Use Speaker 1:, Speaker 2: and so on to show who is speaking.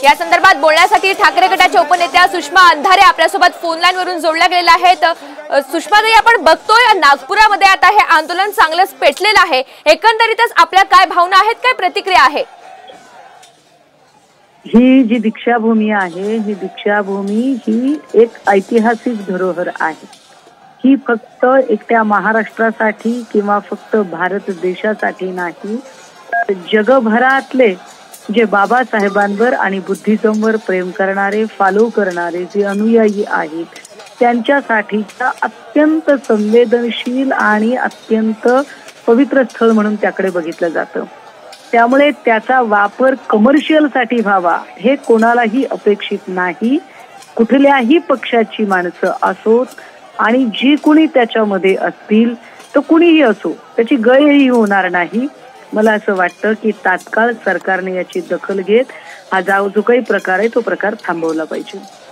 Speaker 1: या संदर्भात बोलण्यासाठी ठाकरे गटाच्या उपनेत्या सुषमा अंधारे आपल्यासोबत फोन लाईन वरून जोडल्या गेलेल्या आहेत। सुषमाताई, आपण बघतोय नागपुरामध्ये आता हे आंदोलन चांगलंच पेटलेलं आहे, एकंदरीतच आपल्या काय भावना आहेत, काय प्रतिक्रिया आहे?
Speaker 2: ही जी दीक्षाभूमी आहे, ही दीक्षाभूमी ही एक ऐतिहासिक धरोहर आहे। ही फक्त एकट्या महाराष्ट्रासाठी किंवा फक्त भारत देशासाठी नाही, जगभरातले जे बाबासाहेबांवर आणि बुद्धिझमवर प्रेम करणारे, फॉलो करणारे जे अनुयायी आहेत त्यांच्यासाठीचा अत्यंत संवेदनशील आणि अत्यंत पवित्र स्थळ म्हणून त्याकडे बघितलं जातं। त्यामुळे त्याचा वापर कमर्शियल साठी व्हावा हे कोणालाही अपेक्षित नाही। कुठल्याही पक्षाची माणसं असोत आणि जी कुणी त्याच्यामध्ये असतील तर कुणीही असो, त्याची गयही होणार नाही। मला असं वाटतं की तात्काळ सरकारने याची दखल घेत हा जो काही प्रकार आहे तो प्रकार थांबवला पाहिजे।